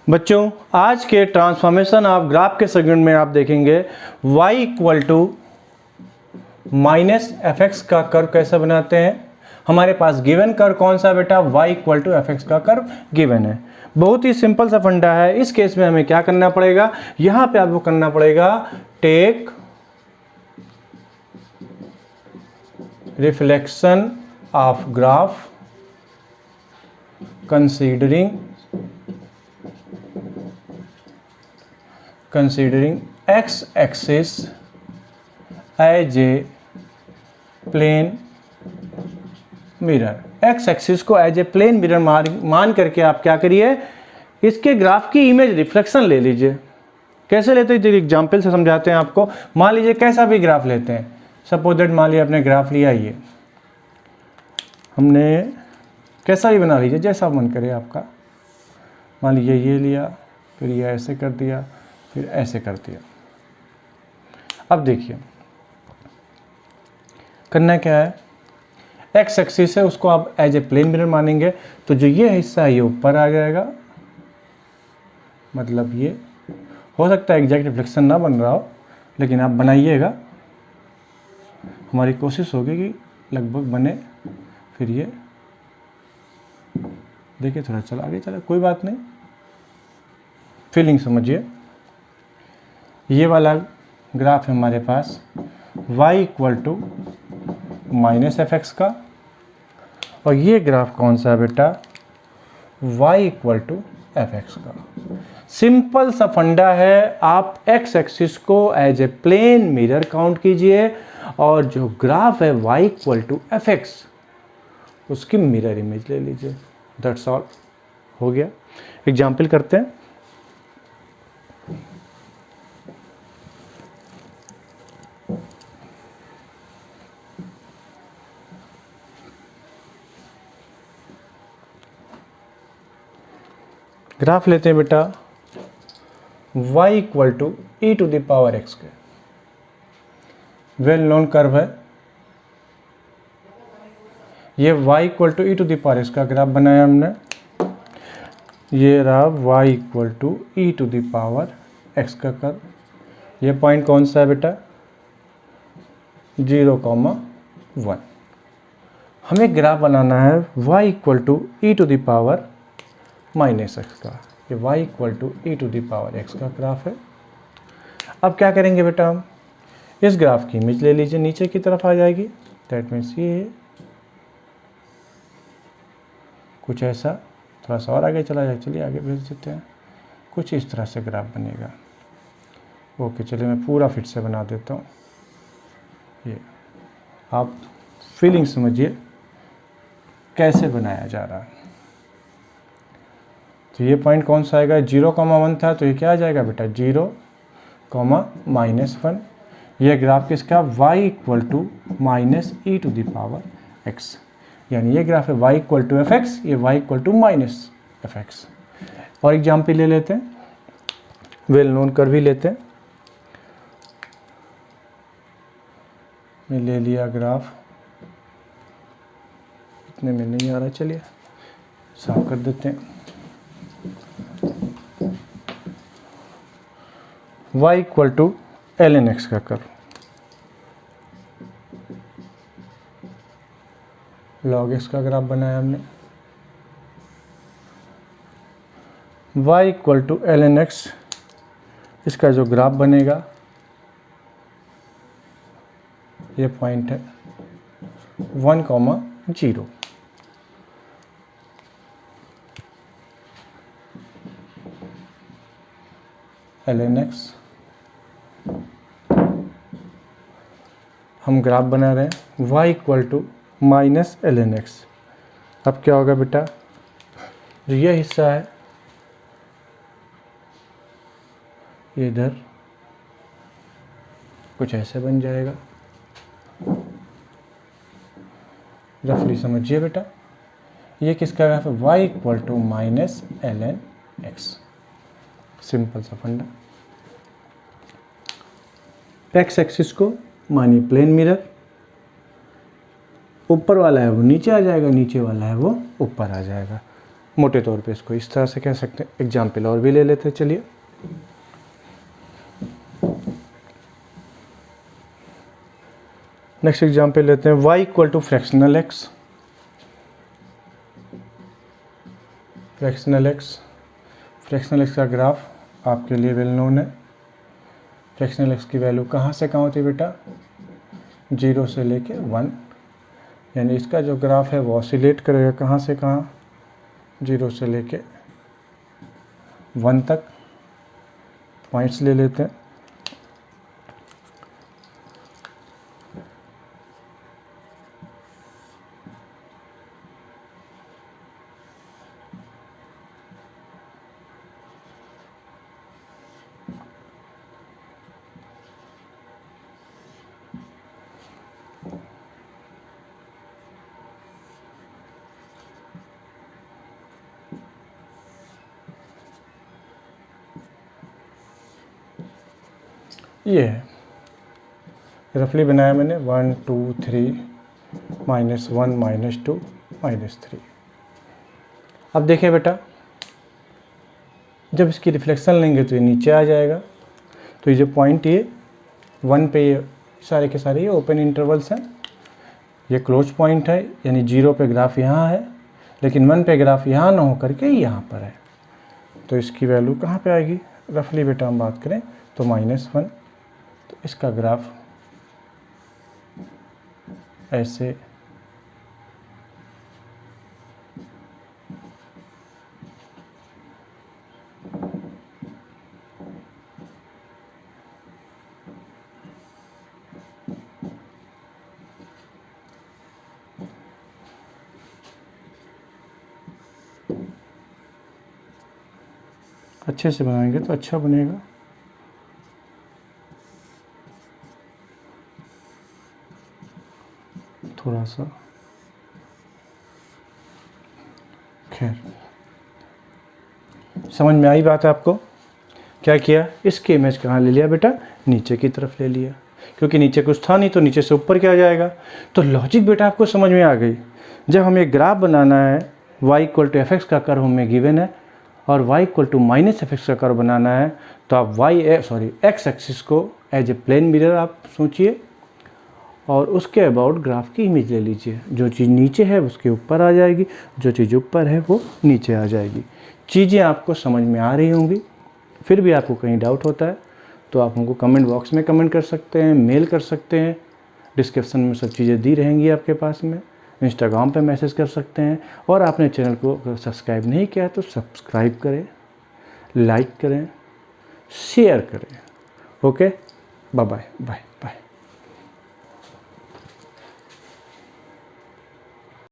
बच्चों, आज के ट्रांसफॉर्मेशन ऑफ ग्राफ के सेगमेंट में आप देखेंगे y equal to minus f x का कर्व कैसे बनाते हैं। हमारे पास गिवन कर्व कौन सा बेटा, y equal to f x का कर्व गिवन है। बहुत ही सिंपल सा फंडा है। इस केस में हमें क्या करना पड़ेगा, यहाँ पे आपको करना पड़ेगा take reflection of graph considering x axis as a plane mirror। x axis को एज ए प्लेन मिरर मान करके आप क्या करिए, इसके ग्राफ की इमेज रिफ्लेक्शन ले लीजिए। कैसे लेते हैं, एग्जाम्पल से समझाते हैं आपको। मान लीजिए कैसा भी ग्राफ लेते हैं, सपोज दैट मान लीजिए आपने ग्राफ लिया, ये हमने कैसा भी बना लीजिए जैसा मन करे आपका। मान लीजिए ये लिया, फिर ये ऐसे कर दिया, फिर ऐसे कर दिया। अब देखिए करना क्या है, एक्स एक्सिस है उसको आप एज ए प्लेन मिरर मानेंगे, तो जो ये हिस्सा है ये ऊपर आ जाएगा। मतलब ये हो सकता है एग्जैक्ट रिफ्लेक्शन ना बन रहा हो, लेकिन आप बनाइएगा, हमारी कोशिश होगी कि लगभग बने। फिर ये देखिए थोड़ा चला आगे चला, कोई बात नहीं, फीलिंग समझिए। ये वाला ग्राफ है हमारे पास y equal to minus f x का, और ये ग्राफ कौन सा है बेटा, y equal to f x का। सिंपल सा फंडा है, आप x एक्सिस को as a plane mirror count कीजिए, और जो ग्राफ है y equal to f x उसकी मिरर इमेज ले लीजिए। दैट्स ऑल, हो गया। एग्जाम्पल करते हैं। ग्राफ लेते हैं बेटा y equal to e to the power x के, वेल नोन कर्व है। ये y equal to e to the power x का ग्राफ बनाया हमने। ये रहा y equal to e to the power x का कर्व। ये पॉइंट कौन सा है बेटा, 0,1। हमें ग्राफ बनाना है y equal to e to the power minus x का। ये y equal to e to the power x का ग्राफ है। अब क्या करेंगे बेटा, हम इस ग्राफ की इमेज ले लीजिए, नीचे की तरफ आ जाएगी। दैट मीन्स ये कुछ ऐसा, थोड़ा सा और आगे चला जाए, चलिए आगे भेज देते हैं। कुछ इस तरह से ग्राफ बनेगा। ओके, चलिए मैं पूरा फिट से बना देता हूँ। ये आप फीलिंग समझिए कैसे बनाया जा रहा है। तो ये पॉइंट कौन सा आएगा, 0,1 था, तो ये क्या आ जाएगा बेटा, 0,-1। ये ग्राफ किसका, y equal to minus e to the power x, यानी ये ग्राफ है y equal to f x, ये y equal to minus f x. और एग्जाम्पल ले लेते हैं, वेल नोन कर्व भी लेते हैं। मैं ले लिया ग्राफ, इतने में नहीं आ रहा, चलिए साफ कर देते हैं। y equal to l n x का कर्व, लॉग एक्स का ग्राफ बनाया हमने। y equal to l n x, इसका जो ग्राफ बनेगा, ये पॉइंट है 1,0। एल एन एक्स हम ग्राफ बना रहे हैं, y equal to minus l n x. अब क्या होगा बेटा, जो ये हिस्सा है ये इधर कुछ ऐसे बन जाएगा। रफली समझिए बेटा, ये किसका ग्राफ है, y equal to minus l n x. Simple सा फंडा। एक्स एक्सिस को मानिए प्लेन मिरर, ऊपर वाला है वो नीचे आ जाएगा, नीचे वाला है वो ऊपर आ जाएगा। मोटे तौर पे इसको इस तरह से कह सकते हैं। एग्जाम्पल और भी ले लेते हैं, चलिए। नेक्स्ट एग्जाम्पल लेते हैं, y equal to fractional x। Fractional x का ग्राफ आपके लिए वेल नोन है। फ्रैक्शनल x की वैल्यू कहाँ से कहाँ होती है बेटा, 0 से लेके 1, यानी इसका जो ग्राफ है वो ऑसिलेट करेगा कहाँ से कहाँ, 0 से लेके 1 तक। पॉइंट्स ले लेते हैं। ये है रफली बनाया मैंने, 1 2 3 -1 -2 -3। अब देखिए बेटा, जब इसकी रिफ्लेक्शन लेंगे तो ये नीचे आ जाएगा। तो ये जो पॉइंट ये 1 पे, ये सारे के सारे ये ओपन इंटरवल्स हैं, ये क्लोज पॉइंट है, यानी 0 पे ग्राफ यहाँ है, लेकिन 1 पे ग्राफ यहाँ ना हो करके यहाँ पर है। तो इसकी वैल्यू कहाँ पे आएगी, रफली बेटा हम बात करें तो -1। तो इसका ग्राफ ऐसे अच्छे से बनाएंगे तो अच्छा बनेगा। थोड़ा सा खैर समझ में आई बात है आपको। क्या किया, इसकी इमेज कहाँ ले लिया बेटा, नीचे की तरफ ले लिया, क्योंकि नीचे कुछ था नहीं तो नीचे से ऊपर क्या जाएगा। तो लॉजिक बेटा आपको समझ में आ गई। जब हमें ग्राफ बनाना है, y इक्वल टू fx का कर्व हमें गिवन है और y इक्वल टू -fx का कर्व बनाना है, तो आप x एक्सिस को एज ए प्लेन मिरर आप सोचिए और उसके अबाउट ग्राफ की इमेज ले लीजिए। जो चीज़ नीचे है उसके ऊपर आ जाएगी, जो चीज़ ऊपर है वो नीचे आ जाएगी। चीज़ें आपको समझ में आ रही होंगी। फिर भी आपको कहीं डाउट होता है तो आप हमको कमेंट बॉक्स में कमेंट कर सकते हैं, मेल कर सकते हैं, डिस्क्रिप्शन में सब चीज़ें दी रहेंगी आपके पास में। इंस्टाग्राम पे मैसेज कर सकते हैं। और आपने चैनल को अगर सब्सक्राइब नहीं किया है तो सब्सक्राइब करें, लाइक करें, शेयर करें। Okay, bye bye bye bye.